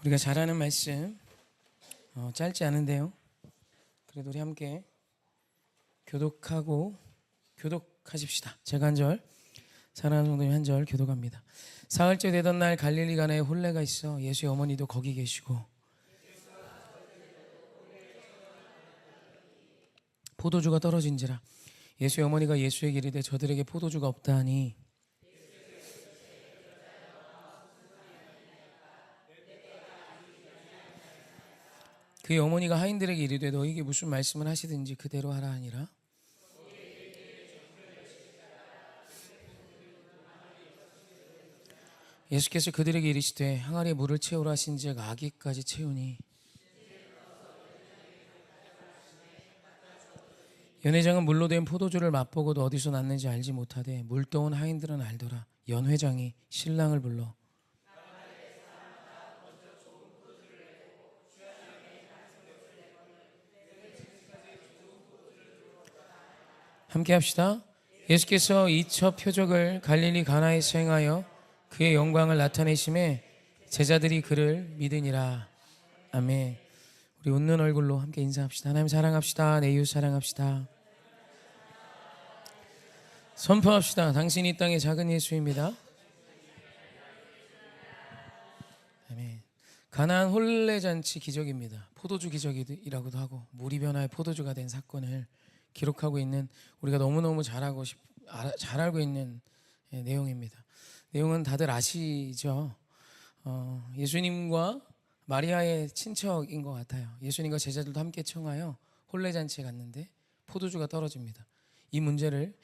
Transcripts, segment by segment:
우리가 잘 아는 말씀, 짧지 않은데요. 그래도 우리 함께 교독하십시다. 제가 한 절, 사랑하는 성도님 한 절 교독합니다. 사흘째 되던 날 갈릴리 가나에 혼례가 있어 예수의 어머니도 거기 계시고 포도주가 떨어진지라. 예수의 어머니가 예수에게 이르되 저들에게 포도주가 없다 하니 그의 어머니가 하인들에게 이르되 너희에게 무슨 말씀을 하시든지 그대로 하라 하니라. 예수께서 그들에게 이르시되 항아리에 물을 채우라 하신즉 아기까지 채우니 연회장은 물로 된 포도주를 맛보고도 어디서 났는지 알지 못하되 물 떠온 하인들은 알더라. 연회장이 신랑을 불러 함께 합시다. 예수께서 이 첫 표적을 갈릴리 가나에서 행하여 그의 영광을 나타내심에 제자들이 그를 믿으니라. 아멘. 우리 웃는 얼굴로 함께 인사합시다. 하나님 사랑합시다. 내 이웃 사랑합시다. 선포합시다. 당신이 이 땅의 작은 예수입니다. 아멘. 가나안 혼례잔치 기적입니다. 포도주 기적이라고도 하고 물이 변화해 포도주가 된 사건을 기록하고 있는, 우리가 너무너무 잘 알고 있는 내용입니다. 내용은 다들 아시죠? 예수님과 마리아의 친척인 것 같아요. 예수님과 제자들도 함께 청하여 혼례잔치에 갔는데 포도주가 떨어집니다. 이 문제를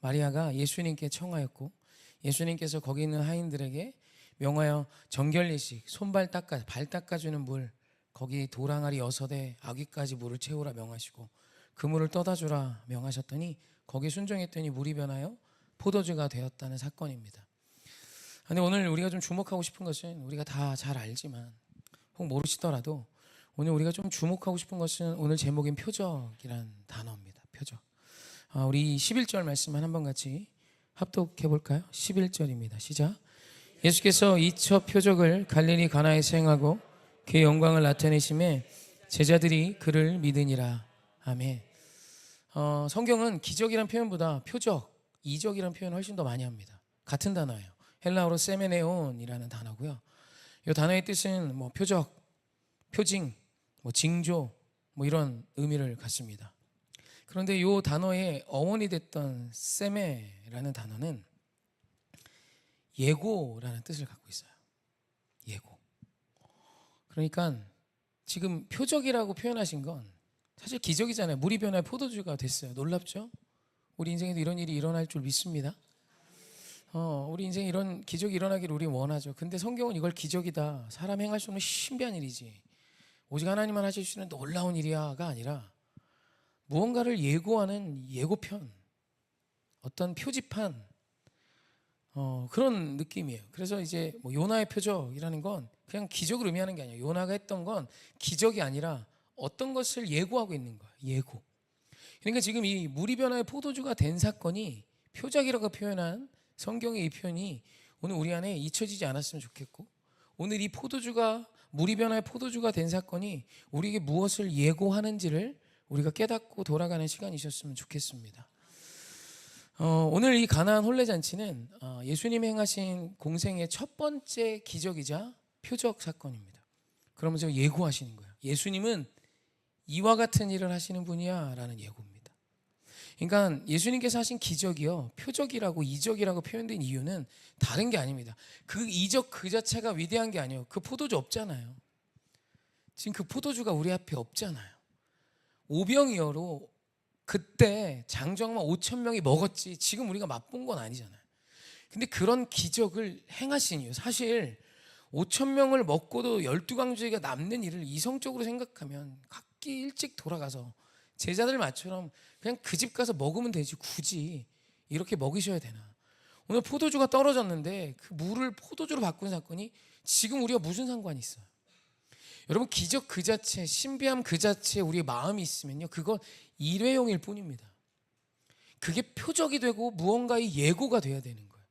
마리아가 예수님께 청하였고, 예수님께서 거기 있는 하인들에게 명하여 정결례식, 발 닦아주는 물, 거기 도랑아리 6에 아기까지 물을 채우라 명하시고 그 물을 떠다 주라 명하셨더니 거기 순종했더니 물이 변하여 포도주가 되었다는 사건입니다. 근데 오늘 우리가 좀 주목하고 싶은 것은, 우리가 다 잘 알지만 혹 모르시더라도 오늘 우리가 좀 주목하고 싶은 것은 오늘 제목인 표적이란 단어입니다. 표적. 우리 11절 말씀만 한번 같이 합독해 볼까요? 11절입니다. 시작. 예수께서 이 첫 표적을 갈릴리 가나에서 행하고 그의 영광을 나타내심에 제자들이 그를 믿으니라. 아멘. 성경은 기적이란 표현보다 표적, 이적이란 표현을 훨씬 더 많이 합니다. 같은 단어예요. 헬라어로 세메네온이라는 단어고요. 이 단어의 뜻은 표적, 표징, 징조 이런 의미를 갖습니다. 그런데 이 단어의 어원이 됐던 세메라는 단어는 예고라는 뜻을 갖고 있어요. 예고. 그러니까 지금 표적이라고 표현하신 건 사실 기적이잖아요. 물이 변화해 포도주가 됐어요. 놀랍죠? 우리 인생에도 이런 일이 일어날 줄 믿습니다. 우리 인생에 이런 기적이 일어나기를 우리 원하죠. 근데 성경은 이걸 기적이다, 사람 행할 수 없는 신비한 일이지, 오직 하나님만 하실 수 있는 놀라운 일이야가 아니라 무언가를 예고하는 예고편, 어떤 표지판, 그런 느낌이에요. 그래서 이제 요나의 표적이라는 건 그냥 기적을 의미하는 게 아니에요. 요나가 했던 건 기적이 아니라 어떤 것을 예고하고 있는 거예요. 예고. 그러니까 지금 이 물이 변화해 포도주가 된 사건이 표적이라고 표현한 성경의 이 표현이 오늘 우리 안에 잊혀지지 않았으면 좋겠고, 오늘 이 물이 변화해 포도주가 된 사건이 우리에게 무엇을 예고하는지를 우리가 깨닫고 돌아가는 시간이 있었으면 좋겠습니다. 오늘 이 가나안 혼례잔치는 예수님이 행하신 공생의 첫 번째 기적이자 표적 사건입니다. 그러면서 예고하시는 거예요. 예수님은 이와 같은 일을 하시는 분이야 라는 예고입니다. 그러니까 예수님께서 하신 기적이요, 표적이라고 이적이라고 표현된 이유는 다른 게 아닙니다. 그 이적 그 자체가 위대한 게 아니에요. 그 포도주 없잖아요. 지금 그 포도주가 우리 앞에 없잖아요. 오병이어로 그때 장정만 5,000명이 먹었지 지금 우리가 맛본 건 아니잖아요. 근데 그런 기적을 행하신 이유, 사실 5,000명을 먹고도 12강주의가 남는 일을 이성적으로 생각하면 각기 일찍 돌아가서 제자들 말처럼 그냥 그 집 가서 먹으면 되지, 굳이 이렇게 먹이셔야 되나. 오늘 포도주가 떨어졌는데 그 물을 포도주로 바꾼 사건이 지금 우리가 무슨 상관이 있어요? 여러분, 기적 그 자체, 신비함 그 자체에 우리의 마음이 있으면요, 그건 일회용일 뿐입니다. 그게 표적이 되고 무언가의 예고가 돼야 되는 거예요.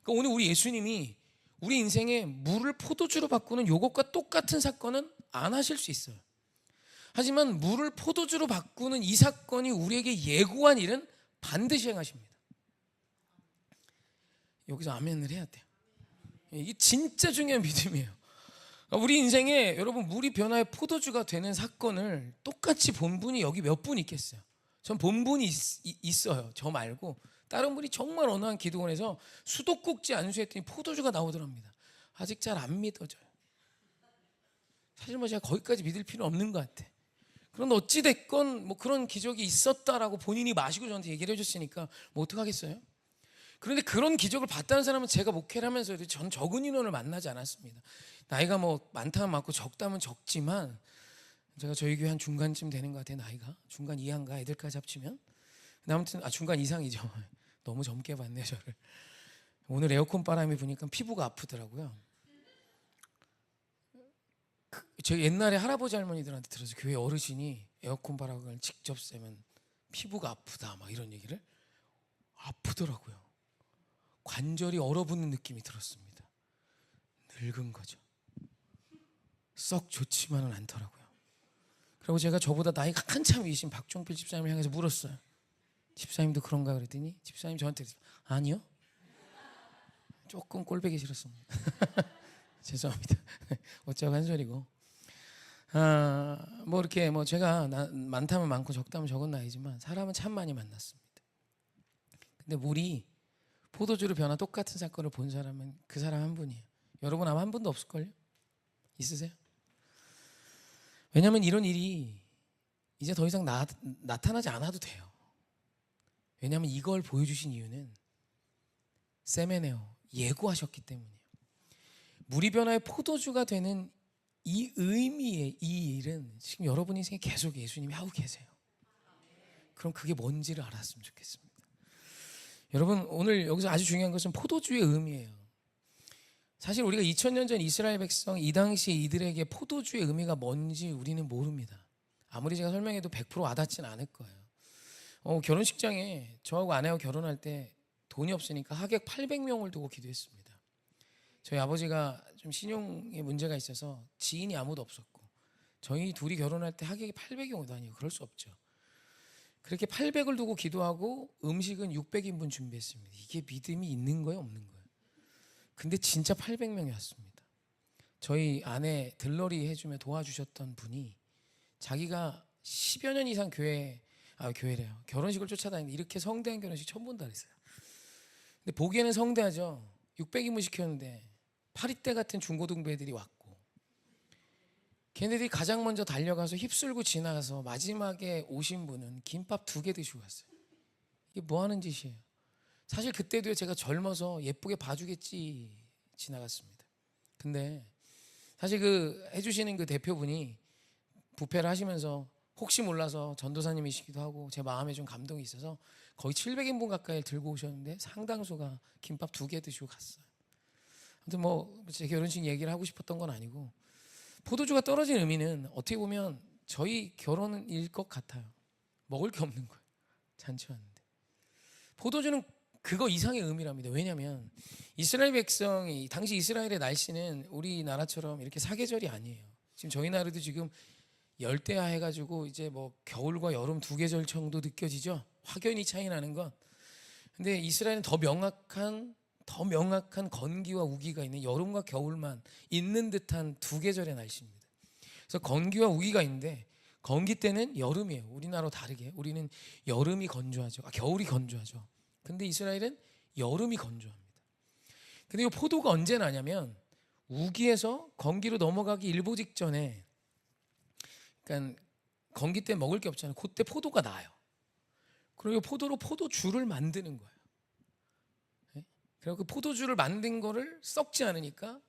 그러니까 오늘 우리 예수님이 우리 인생에 물을 포도주로 바꾸는 요것과 똑같은 사건은 안 하실 수 있어요. 하지만 물을 포도주로 바꾸는 이 사건이 우리에게 예고한 일은 반드시 행하십니다. 여기서 아멘을 해야 돼요. 이게 진짜 중요한 믿음이에요. 우리 인생에 여러분 물이 변화의 포도주가 되는 사건을 똑같이 본 분이 여기 몇 분 있겠어요? 전 본 분이 있어요. 저 말고 다른 분이 정말 어느 한 기도원에서 수도꼭지 안수했더니 포도주가 나오더랍니다. 아직 잘 안 믿어져요. 사실 뭐 제가 거기까지 믿을 필요 없는 것 같아. 그런데 어찌 됐건 뭐 그런 기적이 있었다라고 본인이 마시고 저한테 얘기를 해줬으니까 뭐 어떡하겠어요? 그런데 그런 기적을 봤다는 사람은 제가 목회를 하면서도 전 적은 인원을 만나지 않았습니다. 나이가 뭐 많다면 많고 적다면 적지만 제가 저희 교회 한 중간쯤 되는 것 같아요. 나이가 중간 이하인가 애들까지 합치면. 아무튼 중간 이상이죠. 너무 젊게 봤네요 저를. 오늘 에어컨 바람이 부니까 피부가 아프더라고요. 제 옛날에 할아버지 할머니들한테 들어서 교회 어르신이 에어컨 바람을 직접 쐬면 피부가 아프다 막 이런 얘기를 아프더라고요. 관절이 얼어붙는 느낌이 들었습니다. 늙은 거죠. 썩 좋지만은 않더라고요. 그리고 제가 저보다 나이가 한참 위신 박종필 집사님을 향해서 물었어요. 집사님도 그런가 그랬더니 집사님 저한테 아니요. 조금 꼴보기 싫었습니다. 죄송합니다. 어쩌고 한 소리고. 뭐 이렇게 뭐 제가 많다면 많고 적다면 적은 나이지만 사람은 참 많이 만났습니다. 근데 물이 포도주로 변화 똑같은 사건을 본 사람은 그 사람 한 분이에요. 여러분 아마 한 분도 없을걸요? 있으세요? 왜냐하면 이런 일이 이제 더 이상 나타나지 않아도 돼요. 왜냐하면 이걸 보여주신 이유는 세메네오 예고하셨기 때문이에요. 물이 변화의 포도주가 되는 이 의미의 이 일은 지금 여러분 인생에 계속 예수님이 하고 계세요. 그럼 그게 뭔지를 알았으면 좋겠습니다. 여러분 오늘 여기서 아주 중요한 것은 포도주의 의미예요. 사실 우리가 2000년 전 이스라엘 백성 이 당시 이들에게 포도주의 의미가 뭔지 우리는 모릅니다. 아무리 제가 설명해도 100% 와닿지는 않을 거예요. 결혼식장에 저하고 아내하고 결혼할 때 돈이 없으니까 하객 800명을 두고 기도했습니다. 저희 아버지가 좀 신용에 문제가 있어서 지인이 아무도 없었고 저희 둘이 결혼할 때 하객이 800이 오다니요. 그럴 수 없죠. 그렇게 800을 두고 기도하고 음식은 600인분 준비했습니다. 이게 믿음이 있는 거예요, 없는 거예요? 근데 진짜 800명이 왔습니다. 저희 아내 들러리 해주며 도와주셨던 분이 자기가 10여 년 이상 교회래요. 결혼식을 쫓아다니는데 이렇게 성대한 결혼식 처음 본다 그랬어요. 근데 보기에는 성대하죠. 600인분 시켰는데 파리떼 같은 중고등부 애들이 왔고 걔네들이 가장 먼저 달려가서 휩쓸고 지나가서 마지막에 오신 분은 김밥 2개 드시고 갔어요. 이게 뭐 하는 짓이에요? 사실 그때도 제가 젊어서 예쁘게 봐주겠지 지나갔습니다. 근데 사실 그 해주시는 그 대표분이 부페를 하시면서 혹시 몰라서 전도사님이시기도 하고 제 마음에 좀 감동이 있어서 거의 700인분 가까이 들고 오셨는데 상당수가 김밥 2개 드시고 갔어요. 아무튼 뭐 제 결혼식 얘기를 하고 싶었던 건 아니고 포도주가 떨어진 의미는 어떻게 보면 저희 결혼일 것 같아요. 먹을 게 없는 거예요. 잔치 왔는데. 포도주는 그거 이상의 의미랍니다. 왜냐하면 이스라엘 백성이 당시 이스라엘의 날씨는 우리나라처럼 이렇게 사계절이 아니에요. 지금 저희 나라도 지금 열대야 해가지고 이제 뭐 겨울과 여름 2계절 정도 느껴지죠. 확연히 차이 나는 건. 근데 이스라엘은 더 명확한 건기와 우기가 있는 여름과 겨울만 있는 듯한 2계절의 날씨입니다. 그래서 건기와 우기가 있는데 건기 때는 여름이에요. 우리나라와 다르게 우리는 여름이 건조하죠. 겨울이 건조하죠. 근데 이스라엘은 여름이 건조합니다. 근데 이 포도가 언제 나냐면 우기에서 건기로 넘어가기 일보 직전에, 그러니까 건기 때 먹을 게 없잖아요. 그때 포도가 나요. 그리고 포도로 포도주를 만드는 거예요. 그리고 그 포도주를 만든 거를 썩지 않으니까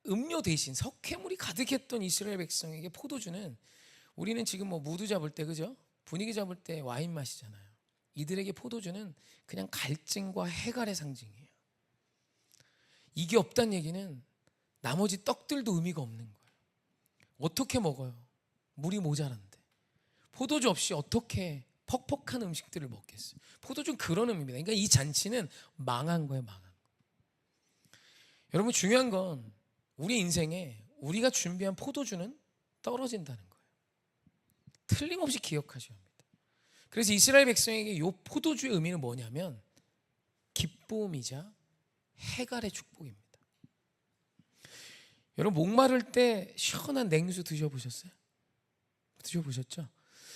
음료 대신 석회물이 가득했던 이스라엘 백성에게 포도주는, 우리는 지금 뭐 무드 잡을 때 그죠? 분위기 잡을 때 와인 마시잖아요. 이들에게 포도주는 그냥 갈증과 해갈의 상징이에요. 이게 없다는 얘기는 나머지 떡들도 의미가 없는 거예요. 어떻게 먹어요? 물이 모자란데. 포도주 없이 어떻게 퍽퍽한 음식들을 먹겠어요? 포도주는 그런 의미입니다. 그러니까 이 잔치는 망한 거예요, 망한 거. 여러분 중요한 건 우리 인생에 우리가 준비한 포도주는 떨어진다는 거예요. 틀림없이 기억하셔야 합니다. 그래서 이스라엘 백성에게 이 포도주의 의미는 뭐냐면 기쁨이자 해갈의 축복입니다. 여러분 목마를 때 시원한 냉수 드셔보셨어요? 드셔보셨죠?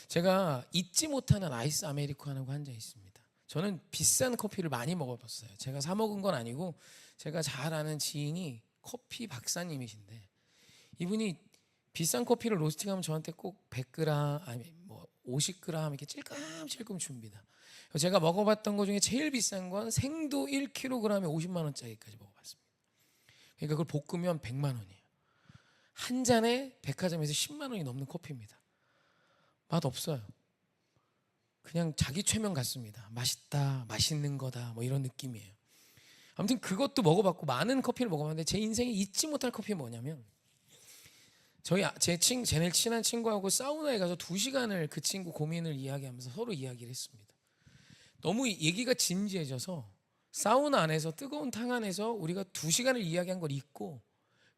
제가 잊지 못하는 아이스 아메리카노가 한 잔 있습니다. 저는 비싼 커피를 많이 먹어봤어요. 제가 사 먹은 건 아니고 제가 잘 아는 지인이 커피 박사님이신데 이분이 비싼 커피를 로스팅하면 저한테 꼭 100g 아니 뭐 50g 이렇게 찔끔찔끔 줍니다. 제가 먹어봤던 것 중에 제일 비싼 건 생도 1kg에 50만 원짜리까지 먹어봤습니다. 그러니까 그걸 볶으면 100만 원이에요. 한 잔에 백화점에서 10만 원이 넘는 커피입니다. 맛 없어요. 그냥 자기 최면 같습니다. 맛있다, 맛있는 거다, 뭐 이런 느낌이에요. 아무튼 그것도 먹어봤고 많은 커피를 먹어봤는데 제 인생에 잊지 못할 커피는 뭐냐면 제일 친한 친구하고 사우나에 가서 2시간을 그 친구 고민을 이야기하면서 서로 이야기를 했습니다. 너무 얘기가 진지해져서 사우나 안에서 뜨거운 탕 안에서 우리가 2시간을 이야기한 걸 잊고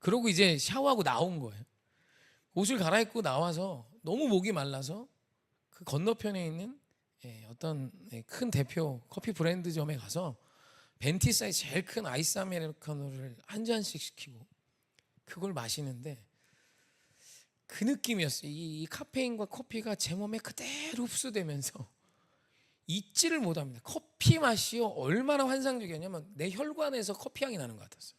그러고 이제 샤워하고 나온 거예요. 옷을 갈아입고 나와서 너무 목이 말라서 그 건너편에 있는 어떤 큰 대표 커피 브랜드점에 가서 벤티 사이즈 제일 큰 아이스 아메리카노를 한 잔씩 시키고 그걸 마시는데 그 느낌이었어요. 이 카페인과 커피가 제 몸에 그대로 흡수되면서 잊지를 못합니다. 커피 맛이요 얼마나 환상적이었냐면 내 혈관에서 커피 향이 나는 것 같았어요.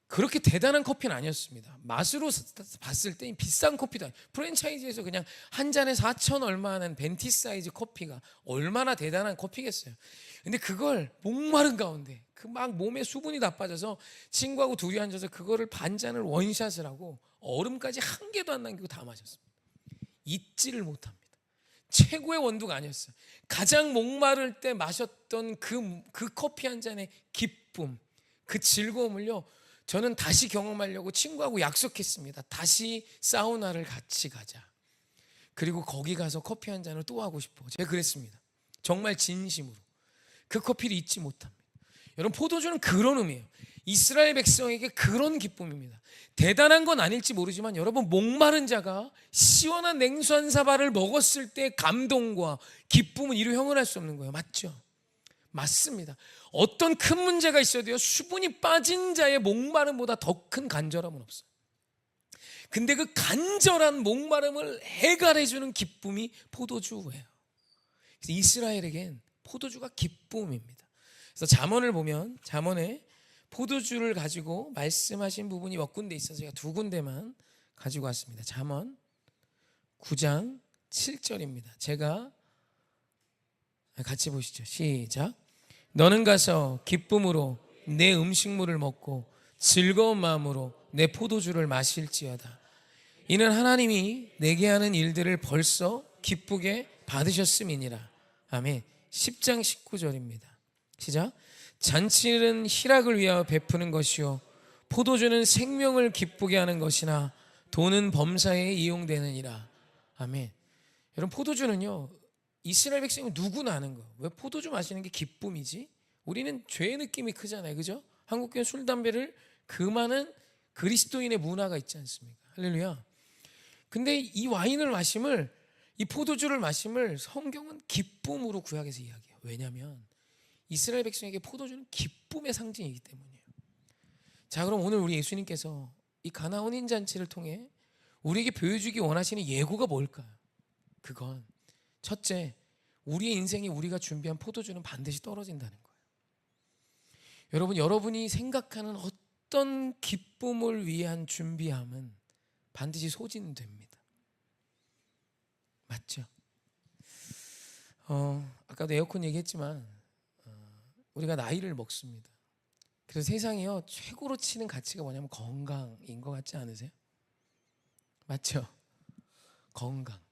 그렇게 대단한 커피는 아니었습니다. 맛으로 봤을 때 비싼 커피도 아니에요. 프랜차이즈에서 그냥 한 잔에 4천 얼마 하는 벤티 사이즈 커피가 얼마나 대단한 커피겠어요. 근데 그걸 목마른 가운데 그 막 몸에 수분이 다 빠져서 친구하고 둘이 앉아서 그거를 반 잔을 원샷을 하고 얼음까지 한 개도 안 남기고 다 마셨습니다. 잊지를 못합니다. 최고의 원두가 아니었어요. 가장 목마를 때 마셨던 그 커피 한 잔의 기쁨, 그 즐거움을요 저는 다시 경험하려고 친구하고 약속했습니다. 다시 사우나를 같이 가자. 그리고 거기 가서 커피 한 잔을 또 하고 싶어. 제가 그랬습니다. 정말 진심으로. 그 커피를 잊지 못합니다. 여러분 포도주는 그런 의미예요. 이스라엘 백성에게 그런 기쁨입니다. 대단한 건 아닐지 모르지만 여러분 목마른 자가 시원한 냉수 한 사발을 먹었을 때 감동과 기쁨은 이루 형언할 수 없는 거예요. 맞죠? 맞습니다. 어떤 큰 문제가 있어도요 수분이 빠진 자의 목마름보다 더 큰 간절함은 없어요. 근데 그 간절한 목마름을 해갈해주는 기쁨이 포도주예요. 그래서 이스라엘에겐 포도주가 기쁨입니다. 그래서 잠언을 보면 잠언에 포도주를 가지고 말씀하신 부분이 몇 군데 있어서 제가 2군데만 가지고 왔습니다. 잠언 9장 7절입니다. 제가 같이 보시죠. 시작. 너는 가서 기쁨으로 내 음식물을 먹고 즐거운 마음으로 내 포도주를 마실지어다. 이는 하나님이 내게 하는 일들을 벌써 기쁘게 받으셨음이니라. 아멘. 10장 19절입니다. 시작. 잔치는 희락을 위하여 베푸는 것이요 포도주는 생명을 기쁘게 하는 것이나 돈은 범사에 이용되느니라. 아멘. 여러분 포도주는요 이스라엘 백성이 누구나 아는 거. 왜 포도주 마시는 게 기쁨이지? 우리는 죄의 느낌이 크잖아요. 그죠? 한국교회 술 담배를 금하는 그리스도인의 문화가 있지 않습니까? 할렐루야. 근데 이 와인을 마심을 이 포도주를 마심을 성경은 기쁨으로 구약에서 이야기해요. 왜냐하면 이스라엘 백성에게 포도주는 기쁨의 상징이기 때문이에요. 자, 그럼 오늘 우리 예수님께서 이 가나 혼인 잔치를 통해 우리에게 보여주기 원하시는 예고가 뭘까요? 그건 첫째, 우리의 인생에 우리가 준비한 포도주는 반드시 떨어진다는 거예요. 여러분, 여러분이 생각하는 어떤 기쁨을 위한 준비함은 반드시 소진됩니다. 맞죠? 아까도 에어컨 얘기했지만 우리가 나이를 먹습니다. 그래서 세상이요 최고로 치는 가치가 뭐냐면 건강인 것 같지 않으세요? 맞죠? 건강.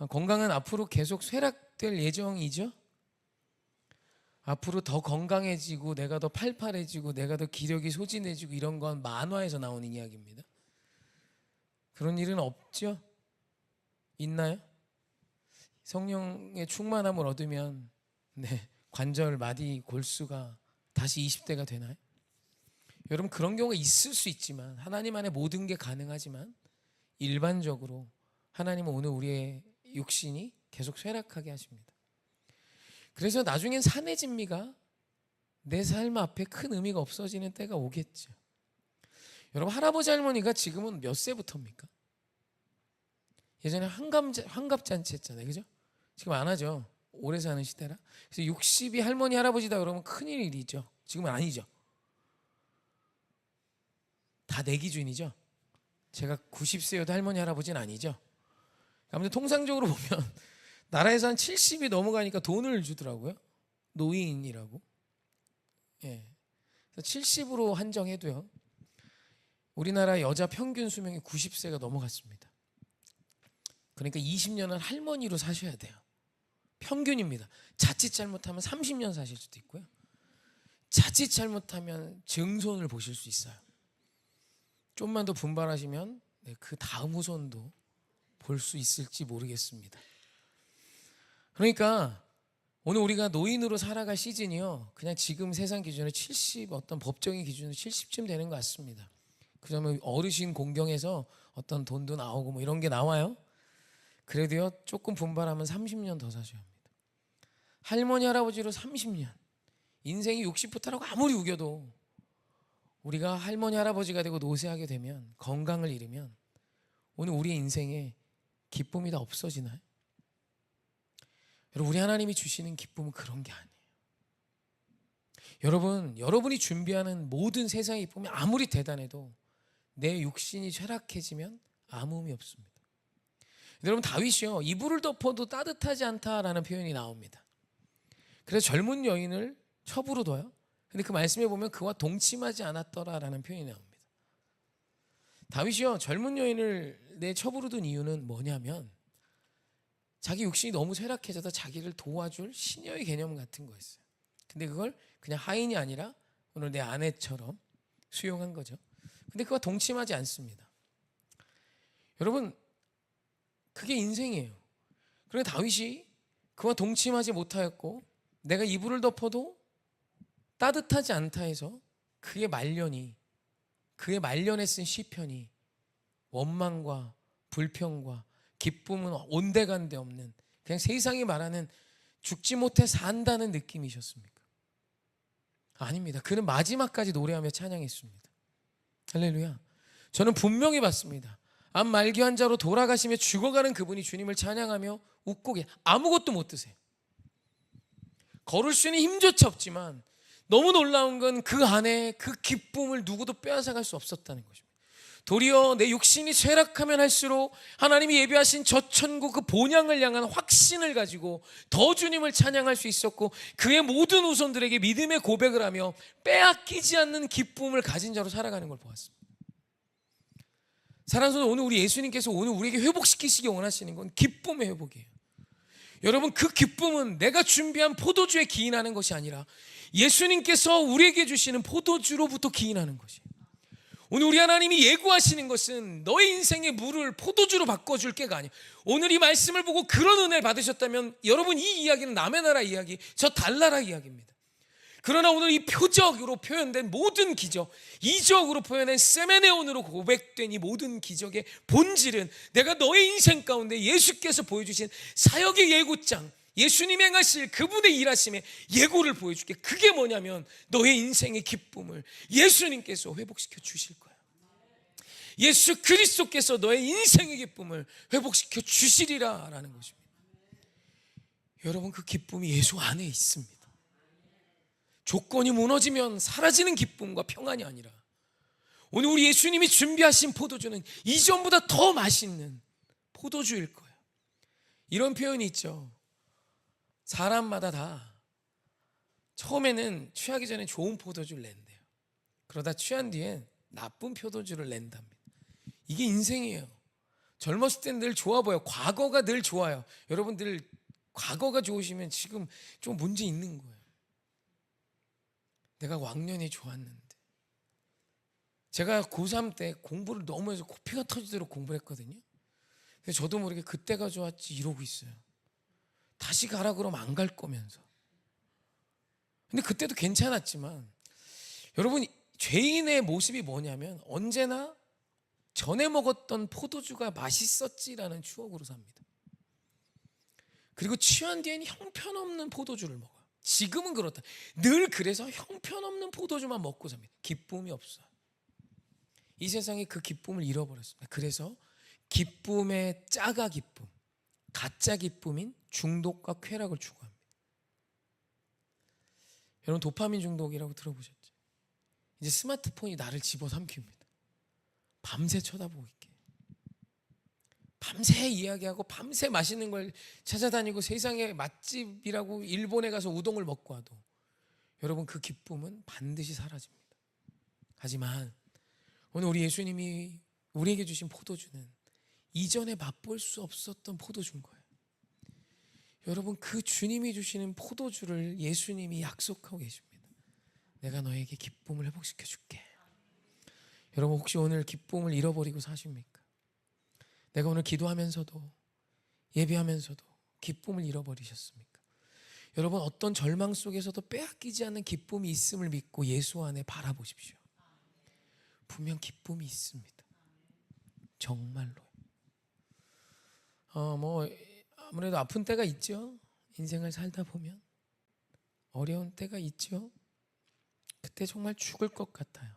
건강은 앞으로 계속 쇠락될 예정이죠. 앞으로 더 건강해지고 내가 더 팔팔해지고 내가 더 기력이 소진해지고 이런 건 만화에서 나오는 이야기입니다. 그런 일은 없죠? 있나요? 성령의 충만함을 얻으면 관절, 마디, 골수가 다시 20대가 되나요? 여러분 그런 경우가 있을 수 있지만 하나님 안에 모든 게 가능하지만 일반적으로 하나님은 오늘 우리의 육신이 계속 쇠락하게 하십니다. 그래서 나중엔 산의 진미가 내 삶 앞에 큰 의미가 없어지는 때가 오겠죠. 여러분 할아버지 할머니가 지금은 몇 세부터입니까? 예전에 환갑잔치 했잖아요, 그죠? 지금 안 하죠. 오래 사는 시대라. 그래서 60이 할머니 할아버지다 그러면 큰일이죠. 지금은 아니죠. 다 내 기준이죠. 제가 90세여도 할머니 할아버지는 아니죠. 아무튼 통상적으로 보면 나라에서 한 70이 넘어가니까 돈을 주더라고요. 노인이라고. 예. 70으로 한정해도요. 우리나라 여자 평균 수명이 90세가 넘어갔습니다. 그러니까 20년은 할머니로 사셔야 돼요. 평균입니다. 자칫 잘못하면 30년 사실 수도 있고요. 자칫 잘못하면 증손을 보실 수 있어요. 좀만 더 분발하시면 그 다음 후손도 볼 수 있을지 모르겠습니다. 그러니까 오늘 우리가 노인으로 살아갈 시즌이요, 그냥 지금 세상 기준으로 70, 어떤 법적인 기준으로 70쯤 되는 것 같습니다. 그러면 어르신 공경에서 어떤 돈도 나오고 뭐 이런 게 나와요. 그래도요 조금 분발하면 30년 더 사셔야 합니다. 할머니 할아버지로 30년, 인생이 60부터라고 아무리 우겨도 우리가 할머니 할아버지가 되고 노쇠하게 되면, 건강을 잃으면 오늘 우리의 인생에 기쁨이 다 없어지나요? 여러분, 우리 하나님이 주시는 기쁨은 그런 게 아니에요. 여러분이 준비하는 모든 세상의 기쁨이 아무리 대단해도 내 육신이 쇠락해지면 아무 의미 없습니다. 여러분, 다윗이요, 이불을 덮어도 따뜻하지 않다라는 표현이 나옵니다. 그래서 젊은 여인을 첩으로 둬요. 근데 그 말씀에 보면 그와 동침하지 않았더라라는 표현이 나옵니다. 다윗이요, 젊은 여인을 내 첩으로 둔 이유는 뭐냐면 자기 육신이 너무 쇠락해져서 자기를 도와줄 시녀의 개념 같은 거였어요. 근데 그걸 그냥 하인이 아니라 오늘 내 아내처럼 수용한 거죠. 근데 그와 동침하지 않습니다. 여러분, 그게 인생이에요. 그런데 다윗이 그와 동침하지 못하였고 내가 이불을 덮어도 따뜻하지 않다 해서 그의 말년에 쓴 시편이 원망과 불평과 기쁨은 온데간데 없는, 그냥 세상이 말하는 죽지 못해 산다는 느낌이셨습니까? 아닙니다. 그는 마지막까지 노래하며 찬양했습니다. 할렐루야. 저는 분명히 봤습니다. 암 말기 환자로 돌아가시며 죽어가는 그분이 주님을 찬양하며 웃고 아무것도 못 드세요. 걸을 수 있는 힘조차 없지만 너무 놀라운 건 그 안에 그 기쁨을 누구도 빼앗아갈 수 없었다는 것입니다. 도리어 내 육신이 쇠락하면 할수록 하나님이 예비하신 저 천국 그 본향을 향한 확신을 가지고 더 주님을 찬양할 수 있었고, 그의 모든 후손들에게 믿음의 고백을 하며 빼앗기지 않는 기쁨을 가진 자로 살아가는 걸 보았습니다. 사랑하는 오늘 우리 예수님께서 오늘 우리에게 회복시키시기 원하시는 건 기쁨의 회복이에요. 여러분, 그 기쁨은 내가 준비한 포도주에 기인하는 것이 아니라 예수님께서 우리에게 주시는 포도주로부터 기인하는 것이에요. 오늘 우리 하나님이 예고하시는 것은 너의 인생의 물을 포도주로 바꿔줄 게가 아니에요. 오늘 이 말씀을 보고 그런 은혜를 받으셨다면 여러분, 이 이야기는 남의 나라 이야기, 저 달나라 이야기입니다. 그러나 오늘 이 표적으로 표현된 모든 기적, 이적으로 표현된 세메네온으로 고백된 이 모든 기적의 본질은 내가 너의 인생 가운데 예수께서 보여주신 사역의 예고장, 예수님 행하실 그분의 일하심의 예고를 보여줄게. 그게 뭐냐면 너의 인생의 기쁨을 예수님께서 회복시켜 주실 거야. 예수 그리스도께서 너의 인생의 기쁨을 회복시켜 주시리라 라는 것입니다. 여러분, 그 기쁨이 예수 안에 있습니다. 조건이 무너지면 사라지는 기쁨과 평안이 아니라 오늘 우리 예수님이 준비하신 포도주는 이전보다 더 맛있는 포도주일 거예요. 이런 표현이 있죠. 사람마다 다 처음에는 취하기 전에 좋은 포도주를 낸대요. 그러다 취한 뒤엔 나쁜 포도주를 낸답니다. 이게 인생이에요. 젊었을 때는 늘 좋아 보여요. 과거가 늘 좋아요. 여러분들 과거가 좋으시면 지금 좀 문제 있는 거예요. 내가 왕년이 좋았는데, 제가 고3 때 공부를 너무 해서 코피가 터지도록 공부를 했거든요. 그래서 저도 모르게 그때가 좋았지 이러고 있어요. 다시 가라 그러면 안 갈 거면서. 근데 그때도 괜찮았지만 여러분, 죄인의 모습이 뭐냐면 언제나 전에 먹었던 포도주가 맛있었지라는 추억으로 삽니다. 그리고 취한 뒤에는 형편없는 포도주를 먹어요. 지금은 그렇다. 늘 그래서 형편없는 포도주만 먹고 삽니다. 기쁨이 없어요. 이 세상이 그 기쁨을 잃어버렸습니다. 그래서 기쁨의 짜가 기쁨, 가짜 기쁨인 중독과 쾌락을 추구합니다. 여러분 도파민 중독이라고 들어보셨죠? 이제 스마트폰이 나를 집어삼킵니다. 밤새 쳐다보고 있게, 밤새 이야기하고 밤새 맛있는 걸 찾아다니고 세상의 맛집이라고 일본에 가서 우동을 먹고 와도 여러분 그 기쁨은 반드시 사라집니다. 하지만 오늘 우리 예수님이 우리에게 주신 포도주는 이전에 맛볼 수 없었던 포도주인 거예요. 여러분 그 주님이 주시는 포도주를 예수님이 약속하고 계십니다. 내가 너에게 기쁨을 회복시켜 줄게. 여러분 혹시 오늘 기쁨을 잃어버리고 사십니까? 내가 오늘 기도하면서도 예배하면서도 기쁨을 잃어버리셨습니까? 여러분 어떤 절망 속에서도 빼앗기지 않는 기쁨이 있음을 믿고 예수 안에 바라보십시오. 분명 기쁨이 있습니다. 정말로. 아무래도 아픈 때가 있죠. 인생을 살다 보면 어려운 때가 있죠. 그때 정말 죽을 것 같아요.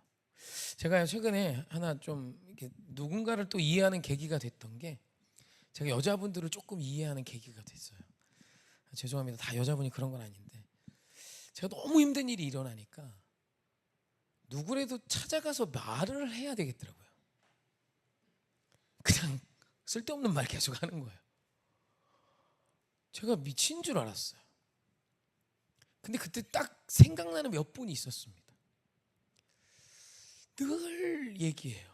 제가 최근에 하나 좀 이렇게 누군가를 또 이해하는 계기가 됐던 게 제가 여자분들을 조금 이해하는 계기가 됐어요. 죄송합니다. 다 여자분이 그런 건 아닌데 제가 너무 힘든 일이 일어나니까 누구라도 찾아가서 말을 해야 되겠더라고요. 그냥 쓸데없는 말 계속 하는 거예요. 제가 미친 줄 알았어요. 근데 그때 딱 생각나는 몇 분이 있었습니다. 늘 얘기해요.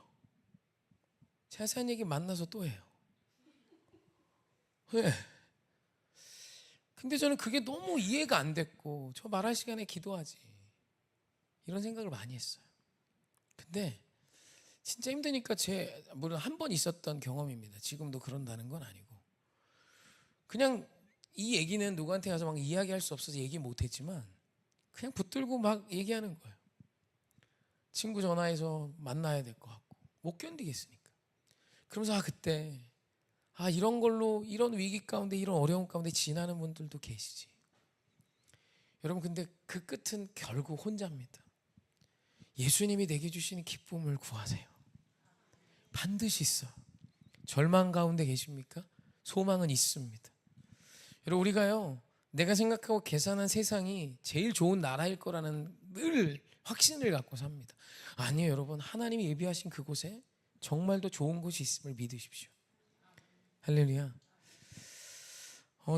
자세한 얘기 만나서 또 해요. 왜? 근데 저는 그게 너무 이해가 안 됐고 저 말할 시간에 기도하지 이런 생각을 많이 했어요. 근데 진짜 힘드니까 물론 한 번 있었던 경험입니다. 지금도 그런다는 건 아니고 그냥 이 얘기는 누구한테 가서 막 이야기할 수 없어서 얘기 못했지만 그냥 붙들고 막 얘기하는 거예요. 친구 전화해서 만나야 될 것 같고 못 견디겠으니까. 그러면서 그때 이런 걸로 이런 위기 가운데 이런 어려움 가운데 지나는 분들도 계시지. 여러분 근데 그 끝은 결국 혼자입니다. 예수님이 내게 주시는 기쁨을 구하세요. 반드시 있어. 절망 가운데 계십니까? 소망은 있습니다. 여러분 우리가요 내가 생각하고 계산한 세상이 제일 좋은 나라일 거라는 늘 확신을 갖고 삽니다. 아니에요 여러분. 하나님이 예비하신 그곳에 정말 더 좋은 곳이 있음을 믿으십시오. 할렐루야.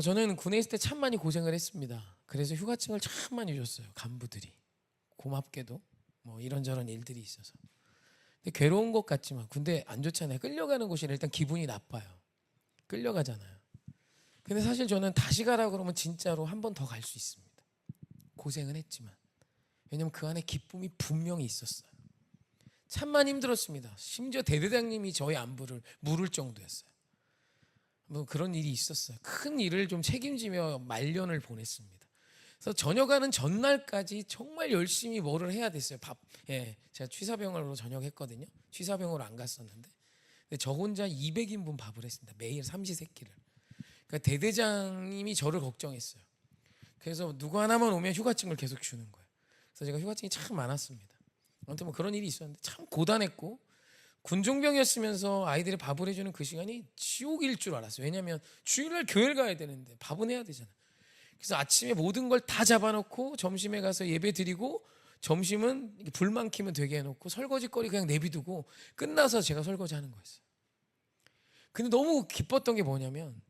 저는 군에 있을 때 참 많이 고생을 했습니다. 그래서 휴가증을 참 많이 줬어요. 간부들이. 고맙게도 이런저런 일들이 있어서. 근데 괴로운 것 같지만 군대 안 좋잖아요. 끌려가는 곳이라 일단 기분이 나빠요. 끌려가잖아요. 근데 사실 저는 다시 가라고 그러면 진짜로 한 번 더 갈 수 있습니다. 고생은 했지만. 왜냐면 그 안에 기쁨이 분명히 있었어요. 참만 힘들었습니다. 심지어 대대장님이 저희 안부를 물을 정도였어요. 그런 일이 있었어요. 큰 일을 좀 책임지며 말년을 보냈습니다. 그래서 전역하는 전날까지 정말 열심히 뭐를 해야 됐어요. 제가 취사병으로 전역했거든요. 취사병으로 안 갔었는데 근데 저 혼자 200인분 밥을 했습니다. 매일 삼시세끼를. 그러니까 대대장님이 저를 걱정했어요. 그래서 누구 하나만 오면 휴가증을 계속 주는 거예요. 그래서 제가 휴가증이 참 많았습니다. 아무튼 그런 일이 있었는데 참 고단했고 군종병이었으면서 아이들이 밥을 해주는 그 시간이 지옥일 줄 알았어요. 왜냐하면 주일날 교회를 가야 되는데 밥은 해야 되잖아요. 그래서 아침에 모든 걸 다 잡아놓고 점심에 가서 예배 드리고 점심은 불만 켜면 되게 해놓고 설거지거리 그냥 내비두고 끝나서 제가 설거지하는 거였어요. 근데 너무 기뻤던 게 뭐냐면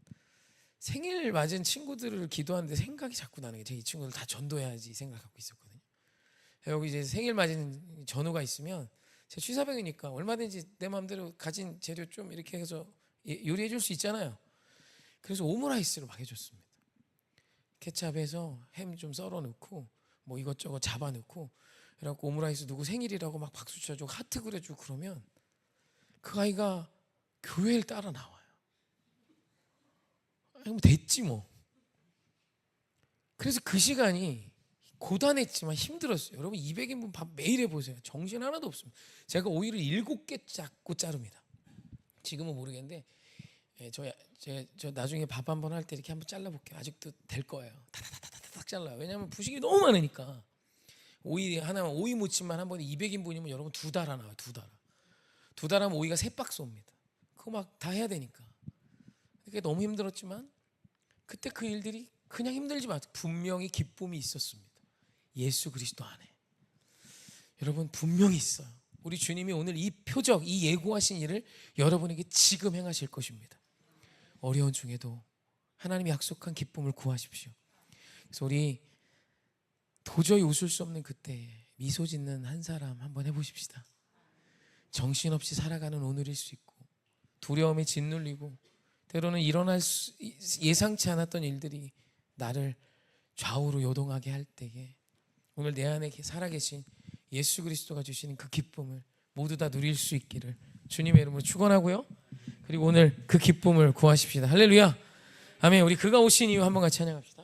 생일 맞은 친구들을 기도하는데 생각이 자꾸 나는 게 제가 이 친구들 다 전도해야지 생각을 갖고 있었거든요. 여기 이제 생일 맞은 전우가 있으면 제가 취사병이니까 얼마든지 내 마음대로 가진 재료 좀 이렇게 해서 요리해 줄 수 있잖아요. 그래서 오므라이스를 막 해줬습니다. 케찹해서 햄 좀 썰어 넣고 이것저것 잡아 넣고 그래갖고 오므라이스 누구 생일이라고 막 박수 쳐주고 하트 그려주고 그러면 그 아이가 교회를 따라 나와요. 됐지 뭐. 그래서 그 시간이 고단했지만 힘들었어요. 여러분 200인분 밥 매일 해보세요. 정신 하나도 없습니다. 제가 오이를 7개 잡고 자릅니다. 지금은 모르겠는데 저 나중에 밥 한번 할 때 이렇게 한번 잘라볼게요. 아직도 될 거예요. 타닥타닥 잘라요. 왜냐하면 부식이 너무 많으니까. 오이 하나만 오이 무침만 한 번에 200인분이면 여러분 2달 하나요. 2달. 2달 하면 오이가 3박스 옵니다. 그거 막 다 해야 되니까. 그게 너무 힘들었지만 그때 그 일들이 그냥 힘들지 마세요. 분명히 기쁨이 있었습니다. 예수 그리스도 안에. 여러분 분명히 있어요. 우리 주님이 오늘 이 표적, 이 예고하신 일을 여러분에게 지금 행하실 것입니다. 어려운 중에도 하나님이 약속한 기쁨을 구하십시오. 그래서 우리 도저히 웃을 수 없는 그때 미소 짓는 한 사람 한번 해보십시다. 정신없이 살아가는 오늘일 수 있고 두려움에 짓눌리고 때로는 예상치 않았던 일들이 나를 좌우로 요동하게 할 때에 오늘 내 안에 살아계신 예수 그리스도가 주시는 그 기쁨을 모두 다 누릴 수 있기를 주님의 이름으로 축원하고요. 그리고 오늘 그 기쁨을 구하십시다. 할렐루야. 아멘. 우리 그가 오신 이유 한번 같이 찬양합시다.